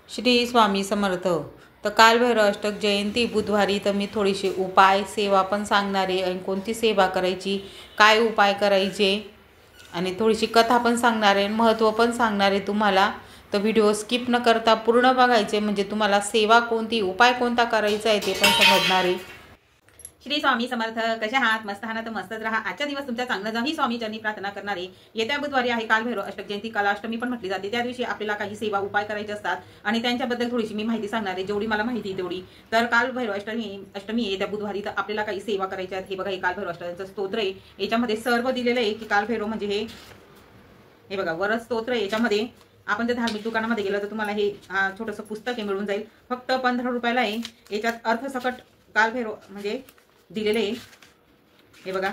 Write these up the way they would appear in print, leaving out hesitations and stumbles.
श्री स्वामी समर्थ. तर कालभैरव अष्टक जयंती बुधवारी तर मी थोडीशी उपाय सेवा पण सांगणार आहे आणि कोणती सेवा करायची, काय उपाय करायचे आणि थोडीशी कथा पण सांगणार आहे, महत्त्व पण सांगणार आहे तुम्हाला. तर व्हिडिओ स्किप न करता पूर्ण बघायचे, म्हणजे तुम्हाला सेवा कोणती, उपाय कोणता करायचा आहे ते पण समजणार आहे. श्री स्वामी समर्थ. कशा आहात? मस्त आहात तर मस्तच राहा. आजचा दिवस तुमचा चांगला जा ही स्वामी चरणी प्रार्थना करणार आहे. येत्या बुधवारी आहे कालभैरव अष्टक जयंती, कालाष्टमी पण म्हटली जाते. त्या दिवशी आपल्याला काही सेवा उपाय करायचे असतात आणि त्यांच्याबद्दल थोडीशी मी माहिती सांगणार आहे, जेवढी मला माहिती तेवढी. तर कालभैरव अष्टमी येत्या बुधवारी तर आपल्याला काही सेवा करायच्या आहेत. हे बघा, हे कालभैरव अष्टकाचं स्तोत्र आहे. याच्यामध्ये सर्व दिलेलं आहे की कालभैरव म्हणजे हे बघा वरद स्तोत्र आहे. याच्यामध्ये आपण जर धार्मिक दुकानामध्ये गेलं तर तुम्हाला हे छोटंसं पुस्तक हे मिळून जाईल. फक्त 15 रुपयाला आहे. याच्यात अर्थसकट कालभैरव म्हणजे दिलेले आहे. हे बघा,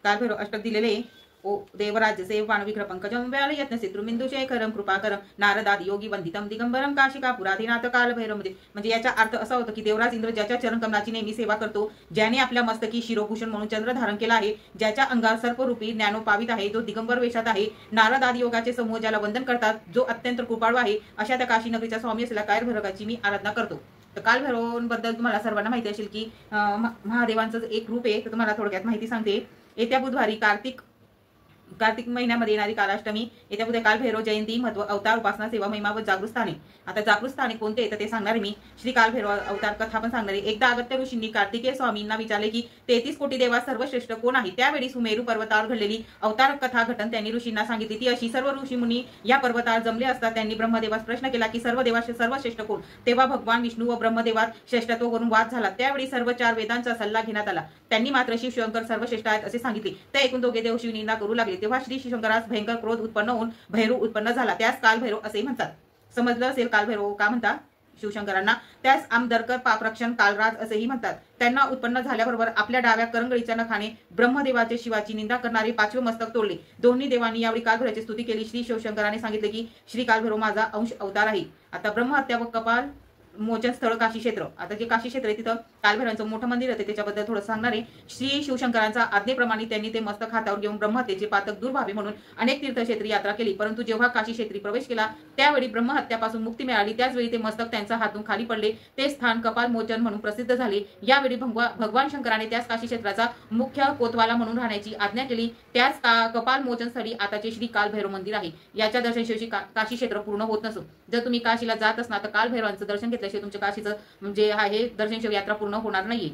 कालभैरव अष्टक दिलेले आहे. ओ देवराज्य सेव पाणविग्रह पंकजम व्याल यत्न सिद्रुमिंदु शेखरम कृपाकरम नारदाद योगी वंदितम दिगंबरम काशिका पुराधीनाथ कालभैरव. म्हणजे याचा अर्थ असा होतो की देवराज इंद्र ज्याच्या चरणकमलाची नेहमी सेवा करतो, ज्याने आपल्या मस्तकी शिरोभूषण म्हणून चंद्र धारण केला आहे, ज्याच्या अंगावर सर्परूपी ज्ञानो पावित आहे, जो दिगंबर वेशात आहे, नारदाद योगाचे समूह ज्याला वंदन करतात, जो अत्यंत कृपाळू आहे, अशा त्या काशी नगरीचा स्वामी असलेला कालभैरवाची मी आराधना करतो. तर कालभैरवांबद्दल तुम्हाला सर्वांना माहिती असेल की महादेवांचं एक रूप आहे. तर तुम्हाला थोडक्यात माहिती सांगते. येत्या बुधवारी कार्तिक महिन्यामध्ये येणारी कालाष्टमी, येत्या बुधवारी कालभैरव जयंती, महत्व, अवतार, उपासना, सेवा, महिमा व जागृत स्थाने. आता जागृत स्थाने कोणते येतं ते सांगणार मी. श्री कालभैरव अवतार कथा पण सांगणार आहे. एकदा अगत्य ऋषींनी कार्तिकेय स्वामींना विचारले की 33 कोटी देवा सर्वश्रेष्ठ कोण आहे. त्यावेळी सुमेरू पर्वतावर घडलेली अवतार कथा घटन त्यांनी ऋषींना सांगितली. ती अशी: सर्व ऋषी मुनी या पर्वतावर जमले असता त्यांनी ब्रह्मदेवास प्रश्न केला की सर्व देवा सर्वश्रेष्ठ कोण. तेव्हा भगवान विष्णू व ब्रह्मदेवात श्रेष्ठत्वावरून वाद झाला. त्यावेळी सर्व 4 वेदांचा सल्ला घेण्यात आला. त्यांनी मात्र शिवशंकर सर्वश्रेष्ठ आहेत असे सांगितले. ते ऐकून दोघे देव शिवनिंदा करू लागले. तेव्हा श्री शिवशंकरास भयंकर क्रोध उत्पन्न होऊन भैरव उत्पन्न झाला. त्यास कालभैरव असे म्हणतात. समजलं असेल कालभैरव का म्हणतात शिवशंकरांना. त्यास आमदरकर पापरक्षण कालराज असेही म्हणतात. त्यांना उत्पन्न झाल्याबरोबर आपल्या डाव्या करंगळीच्या नखाने ब्रह्मदेवाचे शिवाची निंदा करणारे 5वे मस्तक तोडले. दोन्ही देवांनी यावेळी कालभैरवाची स्तुती केली. श्री शिवशंकराने सांगितले की श्री कालभैरव माझा अंश अवतार आहे. आता ब्रह्महत्या व कपाल मोचन स्थळ काशी क्षेत्र. आता जे काशी क्षेत्र आहे तिथं कालभैरवांचं मोठं मंदिर आहे, त्याच्याबद्दल थोडं सांगणार आहे. श्री शिवशंकरांचा आज्ञेप्रमाणे त्यांनी ते मस्तक हातावर घेऊन ब्रह्महत्येचे पातक दूर व्हावे म्हणून अनेक तीर्थक्षेत्री यात्रा केली. परंतु जेव्हा काशी क्षेत्री प्रवेश केला त्यावेळी ब्रह्महत्यापासून मुक्ती मिळाली. त्याचवेळी ते मस्तक त्यांच्या हातून खाली पडले. ते स्थान कपाल मोचन म्हणून प्रसिद्ध झाले. यावेळी भगवान शंकराने त्याच काशी क्षेत्राचा मुख्य कोतवाला म्हणून राहण्याची आज्ञा केली. त्याच कपाल मोचन स्थळी आताचे श्री कालभैरव मंदिर आहे. याच्या दर्शनाशिवाय काशी क्षेत्र पूर्ण होत नसो. जर तुम्ही काशीला जात असणार तर कालभैरवांचं दर्शन घेतल्याशिवाय तुमच्या काशीचं म्हणजे आहे दर्शनशिवाय यात्रा पूर्ण होणार नाहीये.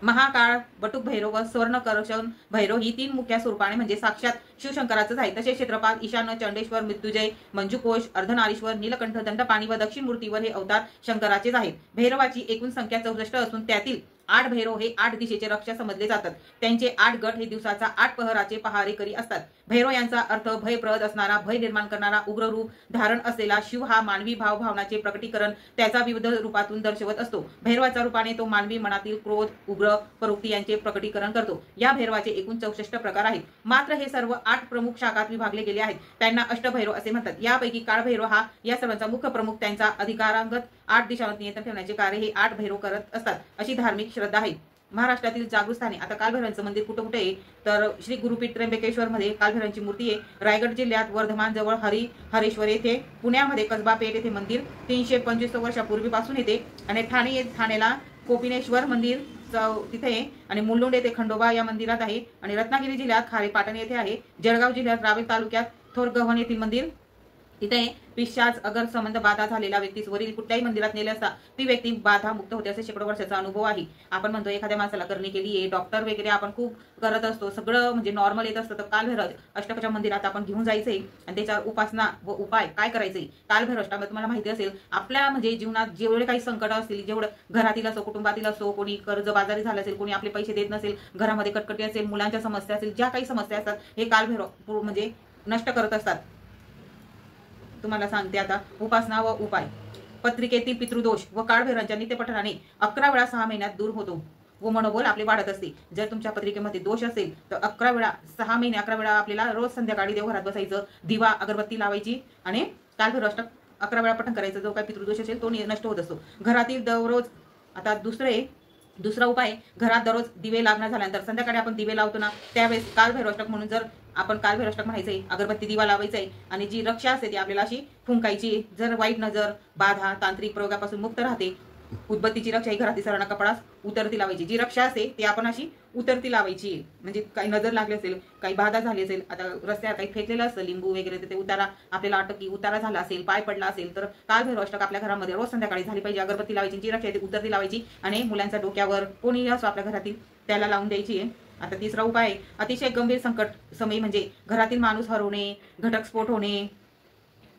महाकाळ, बटुक भैरव व स्वर्णकर्षण भैरव ही 3 मुख्य स्वरूपाने म्हणजे साक्षात शिवशंकराचंच आहे. तसेच क्षेत्रपाल, ईशान्य, चंडेश्वर, मृत्युंजय, मंजुकोश, अर्धनारीश्वर, नीलकंठ, दंडपाणी व दक्षिण मूर्तीवर हे अवतार शंकराचेच आहेत. भैरवाची एकूण संख्या 64 असून त्यातील 8 भैरव हे 8 दिशेचे रक्षक समजले जातात. त्यांचे 8 गट हे दिवसाचा 8 पहराचे पहारेकरी असतात. भैरव यांचा अर्थ भयप्रद असणारा, भय निर्माण करणारा, उग्र रूप धारण असलेला. शिव हा मानवी भावनाचे प्रकटीकरण त्याचा विविध रूपातून दर्शवत असतो. भैरवाच्या रूपाने तो मानवी मनातील क्रोध, उग्र प्रवृत्ती यांचे प्रकटीकरण करतो. या भैरवाचे एकूण 64 प्रकार आहेत. मात्र हे सर्व 8 प्रमुख शाखात विभागले गेले आहेत. त्यांना अष्टभैरव असे म्हणतात. यापैकी काळभैरव हा या सर्वांचा मुख्य प्रमुख. त्यांचा अधिकारांगत 8 दिशांवर नियंत्रण ठेवण्याचे कार्य हे 8 भैरव करत असतात अशी धार्मिक श्रद्धा आहे. महाराष्ट्रातील जागृत स्थाने. आता कालभैरवांचं मंदिर कुठे कुठे आहे तर श्री गुरुपीठ त्र्यंबकेश्वर मध्ये कालभैरवांची मूर्ती आहे. रायगड जिल्ह्यात वर्धमान जवळ हरेश्वर येथे, पुण्यामध्ये कसबा पेठ येथे मंदिर 325 वर्षापूर्वीपासून येते. आणि ठाणेला कोपिनेश्वर मंदिर तिथे आहे. आणि मुलुंड येथे खंडोबा या मंदिरात आहे. आणि रत्नागिरी जिल्ह्यात खारेपाटण येथे आहे. जळगाव जिल्ह्यात रावेर तालुक्यात थोरगव्हाण येथील मंदिर तिथे पिशाच अगर संबंध बाधा झालेला व्यक्तीस वरील कुठल्याही मंदिरात नेले असता ती व्यक्ती बाधा मुक्त होते असे शेकडो वर्षाचा अनुभव आहे. आपण म्हणतो एखाद्या माणसाला करणी केली आहे, डॉक्टर वगैरे आपण खूप करत असतो, सगळं म्हणजे नॉर्मल येत असतं. तर कालभैरव अष्टकाच्या मंदिरात आपण घेऊन जायचंय आणि त्याच्यावर उपासना व उपाय काय करायचंय. कालभैरव अष्टकामध्ये तुम्हाला माहिती असेल आपल्या म्हणजे जीवनात जेवढे काही संकट असतील, जेवढं घरातील असो, कुटुंबातील असो, कोणी कर्ज बाजारी झालं असेल, कोणी आपले पैसे देत नसेल, घरामध्ये कटकटी असेल, मुलांच्या समस्या असेल, ज्या काही समस्या असतात हे कालभैरव म्हणजे नष्ट करत असतात. तुम्हाला सांगते आता उपासना व उपाय. पत्रिकेतील पितृदोष व काळभैरवांच्या नित्यपठणाने 11 वेळा 6 महिन्यात दूर होतो व मनोबल आपले वाढत असते. जर तुमच्या पत्रिकेमध्ये दोष असेल तर 11 वेळा 6 महिने 11 वेळा आपल्याला रोज संध्याकाळी देवघरात बसायचं, दिवा अगरबत्ती लावायची आणि कालभैरव अष्टक 11 वेळा पठण करायचं. जो काही पितृदोष असेल तो नष्ट होत असतो. घरातील दररोज आता दुसरा उपाय, घरात दररोज दिवे लागणार झाल्यानंतर संध्याकाळी आपण दिवे लावतो ना त्यावेळेस कालभैरव अष्टक म्हणून जर आपण कालभैरव अष्टक म्हणायचंय, अगरबत्ती दिवा लावायचाय आणि जी रक्षा असते ती आपल्याला अशी फुंकायची. जर वाईट नजर, बाधा, तांत्रिक प्रयोगापासून मुक्त राहते. उदबत्तीची रक्षा ही घरातील सर्वांना कपाळास उतरती लावायची. जी रक्षा असते ती आपण अशी उतरती लावायची. म्हणजे काही नजर लागली असेल, काही बाधा झाली असेल, आता रस्त्यात काही फेकलेलं असतं लिंबू वगैरे, तर ते उतारा आपल्याला अटकी उतारा झाला असेल, पाय पडला असेल, तर कालभैरव अष्टक आपल्या घरामध्ये रोज संध्याकाळी झाली पाहिजे. अगरबत्ती लावायची, जी रक्षा आहे ती उतरती लावायची आणि मुलांच्या डोक्यावर कोणीही असो आपल्या घरातील त्याला लावून द्यायची आहे. आता तिसरा उपाय आहे, अतिशय गंभीर संकट समय म्हणजे घरातील माणूस हरवणे, घटस्फोट होणे,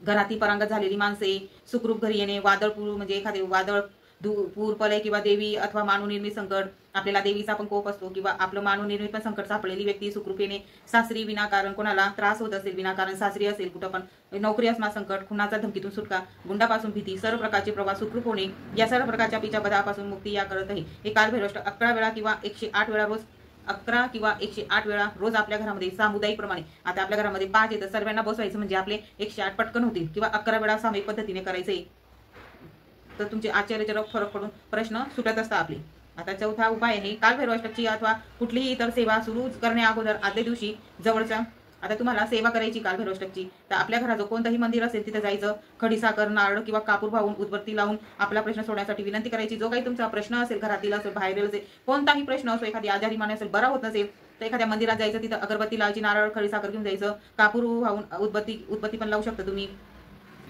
घरातील परांगत झालेली माणसे सुखरूप घरी येणे, वादळ पूर म्हणजे एखादे वादळ, पूर, प्रलय किंवा देवी अथवा मानवनिर्मित संकट, आपल्याला देवीचा पण कोप असतो किंवा आपलं मानवनिर्मित पण संकट सापडलेली व्यक्ती सुखरूप येणे, सासरी विनाकारण कोणाला त्रास होत असेल, विनाकारण सासरी असेल कुठं पण नोकरी असणार संकट, खुनाचा धमकीतून सुटका, गुंडापासून भीती, सर्व प्रकारचे प्रवास सुखरूप होणे, या सर्व प्रकारच्या पिच्या बधापासून मुक्ती या करत आहे. हे कालभैरव अष्टक 11 वेळा किंवा 108 वेळा रोज 11 किंवा 108 वेळा रोज आपल्या घरामध्ये सामुदायिक प्रमाणे, आता आपल्या घरामध्ये 5 येतं, सर्वांना बसवायचं म्हणजे आपले 108 पटकन होतील किंवा 11 वेळा सामूहिक पद्धतीने करायचे, तर तुमचे आश्चर्यजनक फरक पडून प्रश्न सुटत असतात आपले. आता चौथा उपाय आहे, कालभैरव अष्टकची अथवा कुठलीही इतर सेवा सुरू करण्या अगोदर आदल्या दिवशी जवळच्या, आता तुम्हाला सेवा करायची कालभैरव अष्टकची, तर आपल्या घराचं कोणतंही मंदिर असेल तिथे जायचं, खडी साखर, नारळ किंवा कापूर वाहून उदबत्ती लावून आपला प्रश्न सोडण्यासाठी विनंती करायची. जो काही तुमचा प्रश्न असेल, घरातील असेल, बाहेरील असेल, कोणताही प्रश्न असो, एखादी आजारी माणूस असेल, बरा होत नसेल, तर एखाद्या मंदिरात जायचं, तिथं अगरबत्ती लावायची, नारळ, खडी साखर घेऊन जायचं, कापूर वाहून उदबत्ती पण लावू शकता तुम्ही.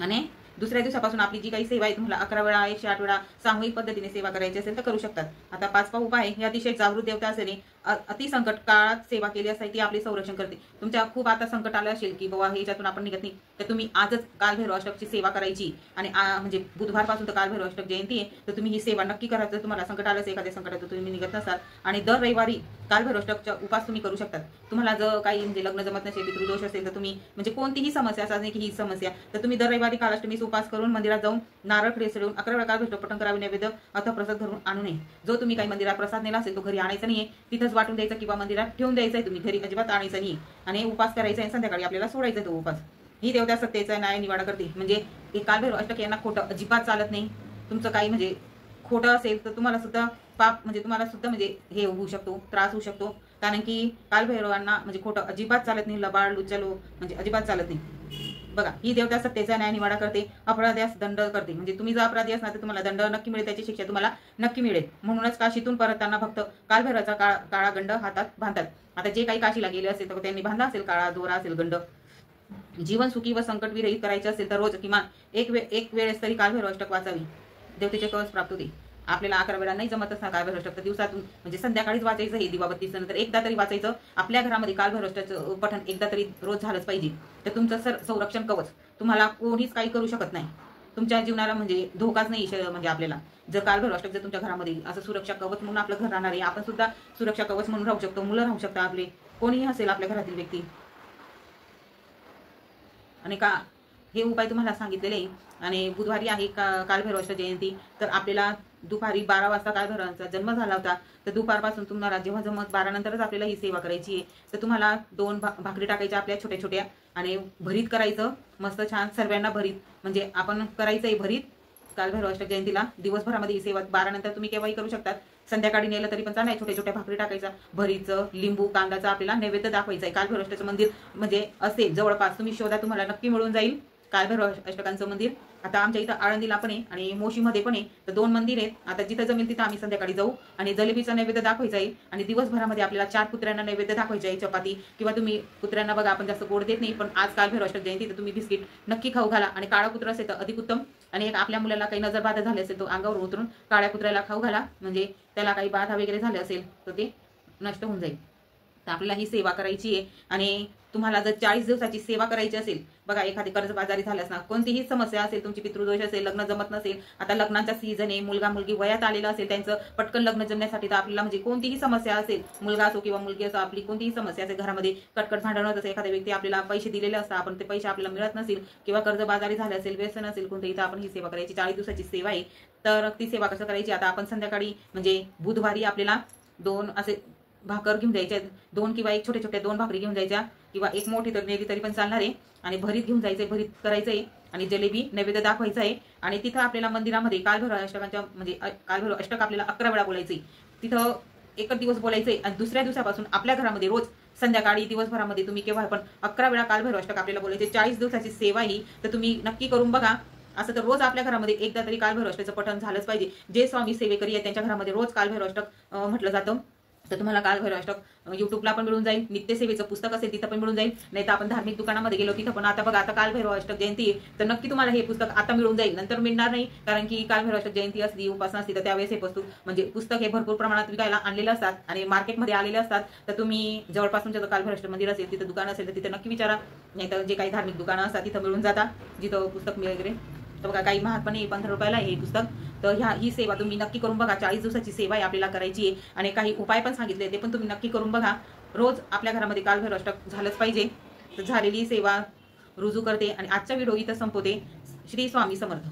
आणि दुसऱ्या दिवसापासून आपली जी काही सेवा आहे तुम्हाला 11 वेळा 108 वेळा सामूहिक पद्धतीने सेवा करायची असेल तर करू शकतात. आता 5वा उपाय, हे अतिशय जागृत देवता असल्याने अतिसंकट काळात सेवा केली असते ती आपले संरक्षण करते. तुमच्या खूप आता संकट आलं असेल की बाबा ह्याच्यातून आपण निघत नाही, तर तुम्ही आजच कालभैरव अष्टकची सेवा करायची आणि म्हणजे बुधवारपासून तर कालभैरव अष्टक जयंती आहे, तर तुम्ही ही सेवा नक्की करायचं. तुम्हाला संकट आलं असेल, एखाद्या संकटातून तुम्ही निघत नसाल, आणि दर रविवारी कालभैरव अष्टकचा उपास तुम्ही करू शकतात. तुम्हाला जर काही म्हणजे लग्न जमत नसेल, पितृदोष असेल, तर तुम्ही म्हणजे कोणतीही समस्या असं नाही की ही समस्या, तर तुम्ही दर रविवारी कालाष्टमीचा उपास करून मंदिरात जाऊन नारळ खडे चढवून 11 वेळा कालभैरव पठण करावे, नैवेद्य अथवा प्रसाद घरून आणू नये. जो तुम्ही काही मंदिरात प्रसाद नेला असेल तो घरी आणायचा नाहीये, तिथंच वाटून द्यायचा किंवा मंदिरात ठेवून द्यायचा आहे, तुम्ही घरी अजिबात आणायचा नाही. आणि उपास करायचा आहे, संध्याकाळी आपल्याला सोडायचा तो उपास. ही देवता सत्तेचा न्याय निवाडा करते. म्हणजे एक कालभैरव अष्टक यांना खोटं अजिबात चालत नाही. तुमचं काही म्हणजे खोटं असेल तर तुम्हाला सुद्धा पाप म्हणजे तुम्हाला सुद्धा म्हणजे हे होऊ शकतो, त्रास होऊ शकतो, कारण की कालभैरवांना म्हणजे खोटं अजिबात चालत नाही, लबाड लुच्चलो म्हणजे अजिबात चालत नाही. बघा, ही देवता सत्तेचा न्याय निवाडा करते, अपराध्यास दंड करते. म्हणजे तुम्ही जर अपराधी असणार तर तुम्हाला दंड नक्की मिळेल, त्याची शिक्षा तुम्हाला नक्की मिळेल. म्हणूनच काशीतून परतताना भक्त कालभैरवाचा काळा गंड हातात बांधतात. आता जे काही काशीला गेले असेल तर त्यांनी बांधला असेल काळा दोरा असेल गंड. जीवन सुखी व संकट विरहित करायचे असेल तर रोज किमान एक वेळेस तरी कालभैरव अष्टक वाचावी, देवतेचे कवच प्राप्त होते. आपल्याला 11 वेळा नाही जमत असणार कालभैरव अष्टक, तर दिवसातून म्हणजे संध्याकाळीच वाचायचं, हे दिवाबत्तीचं नंतर एकदा तरी वाचायचं. आपल्या घरामध्ये कालभैरव अष्टकाचं पठण एकदा तरी रोज झालंच पाहिजे. तर तुमचं संरक्षण कवच, तुम्हाला कोणीच काही करू शकत नाही. तुमच्या जीवनाला म्हणजे धोकाच नाही म्हणजे आपल्याला. जर कालभैरव अष्टक जर तुमच्या घरामध्ये असं सुरक्षा कवच म्हणून आपलं घर राहणार आहे, आपण सुद्धा सुरक्षा कवच म्हणून राहू शकतो, मुलं राहू शकतात आपले, कोणीही असेल आपल्या घरातील व्यक्ती. आणि का हे उपाय तुम्हाला सांगितलेले आहे. आणि बुधवारी आहे कालभैरव अष्टक जयंती, तर आपल्याला दुपारी 12 वाजता कालभैरवांचा जन्म झाला होता, तर दुपारपासून तुम्हाला जेव्हा जमत 12 नंतरच आपल्याला ही सेवा करायची आहे. तर तुम्हाला 2 भाकरी टाकायच्या आपल्या छोट्या छोट्या, आणि भरीत करायचं मस्त छान सर्वांना भरीत, म्हणजे आपण करायचं आहे भरीत कालभैरव अष्टक जयंतीला. दिवसभरामध्ये ही सेवा 12 नंतर तुम्ही केव्हाही करू शकतात, संध्याकाळी नेलं तरी पण चालेल. छोट्या छोट्या भाकरी टाकायचा, भरीचं, लिंबू, कांदाचा आपल्याला नैवेद्य दाखवायचा आहे. कालभैरव अष्टकाचं मंदिर म्हणजे असेल जवळपास, तुम्ही शोधा, तुम्हाला नक्की मिळून जाईल कालभैरव अष्टकांचं मंदिर. आता आमच्या इथं आळंदीला पण आहे आणि मोशीमध्ये पण आहे, तर 2 मंदिर आहेत. आता जिथं जमेल तिथं आम्ही संध्याकाळी जाऊ आणि जलेबीचा नैवेद्य दाखवायचा आहे. आणि दिवसभरामध्ये आपल्याला 4 कुत्र्यांना नैवेद्य दाखवायचे आहे, चपाती किंवा तुम्ही कुत्र्यांना बघा आपण जास्त गोड देत नाही, पण आज कालभैरव अष्टक जयंती तर तुम्ही बिस्किट नक्की खाऊ घाला. आणि काळा कुत्रा असेल तर अधिक उत्तम. आणि एक आपल्या मुलाला काही नजर बाधा झाली असेल तो अंगावर उतरून काळ्या कुत्र्याला खाऊ घाला, म्हणजे त्याला काही बाधा वगैरे झाली असेल तर ते नष्ट होऊन जाईल. तर आपल्याला ही सेवा करायची आहे. आणि तुम्हाला जर 40 दिवसाची सेवा करायची असेल, बघा एखादी कर्जबाजारी झाल्यास ना, कोणतीही समस्या असेल, तुमची पितृदोष असेल, लग्न जमत नसेल, आता लग्नाचा सीझन आहे, मुलगा मुलगी वयात आलेला असेल, त्यांचं पटकन लग्न जमण्यासाठी, तर आपल्याला म्हणजे कोणतीही समस्या असेल, मुलगा असो किंवा मुलगी असो, आपली कोणतीही समस्या असेल, घरामध्ये कटकट भांडण होत असेल, एखाद्या व्यक्ती आपल्याला पैसे दिलेले असतात, आपण ते पैसे आपल्याला मिळत नसेल किंवा कर्जबाजारी झाले असेल, व्यसन असेल कोणतेही, तर आपण ही सेवा करायची. 40 दिवसाची सेवा आहे. तर ती सेवा कसं करायची, आता आपण संध्याकाळी म्हणजे बुधवारी आपल्याला 2 असे भाकर घेऊन जायच्या, 2 किंवा 1 छोटे छोटे 2 भाकरी घेऊन जायच्या, किंवा 1 मोठी तर नेली तरी पण चालणार आहे. आणि भरीत घेऊन जायचंय, भरीत करायचंय आणि जलेबी नैवेद्य दाखवायचा आहे. आणि तिथं आपल्याला मंदिरामध्ये कालभैरव अष्टकांच्या म्हणजे कालभैरव अष्टक आपल्याला 11 वेळा बोलायचंय. तिथं एकच दिवस बोलायचंय आणि दुसऱ्या दिवसापासून आपल्या घरामध्ये रोज संध्याकाळी दिवसभरामध्ये तुम्ही केव्हा पण 11 वेळा कालभैरव अष्टक आपल्याला बोलायचे. 40 दिवसाची सेवा ही तर तुम्ही नक्की करून बघा. असं तर रोज आपल्या घरामध्ये एकदा तरी कालभैरव अष्टकचं पठण झालंच पाहिजे. जे स्वामी सेवेकरी आहेत त्यांच्या घरामध्ये रोज कालभैरव अष्टक म्हटलं जातं. तर तुम्हाला कालभैरव अष्टक युट्यूबला पण मिळून जाईल. नित्यसेवेचं पुस्तक असेल तिथं पण मिळून जाईल. नाही तर आपण धार्मिक दुकानामध्ये गेलो तिथं पण. आता बघा, आता कालभैरव अष्टक जयंती तर नक्की तुम्हाला हे पुस्तक आता मिळून जाईल, नंतर मिळणार नाही. कारण की कालभैरव अष्टक जयंती असली, उपासना असली तर त्यावेळेस हे पुस्तक हे भरपूर प्रमाणात विकायला आणलेलं असतात आणि मार्केटमध्ये आलेले असतात. तर तुम्ही जवळपास तुमचं कालभैरव अष्टक मंदिर असेल, तिथं दुकान असेल तर तिथं नक्की विचारा. नाही तर जे काही धार्मिक दुकानं असतात तिथं मिळून जातात जिथं पुस्तक वगैरे. तर बघा, काही महाग पण आहे, 15 रुपयाला आहे हे पुस्तक. तर ही सेवा तुम्ही नक्की करून बघा. 40 दिवसाची सेवा आहे आपल्याला करायची आहे आणि काही उपाय पण सांगितले ते पण तुम्ही नक्की करून बघा. रोज आपल्या घरामध्ये कालभैरव अष्टक झालंच पाहिजे. तर झालेली सेवा रुजू करते आणि आजचा व्हिडिओ इथं संपवते. श्री स्वामी समर्थ.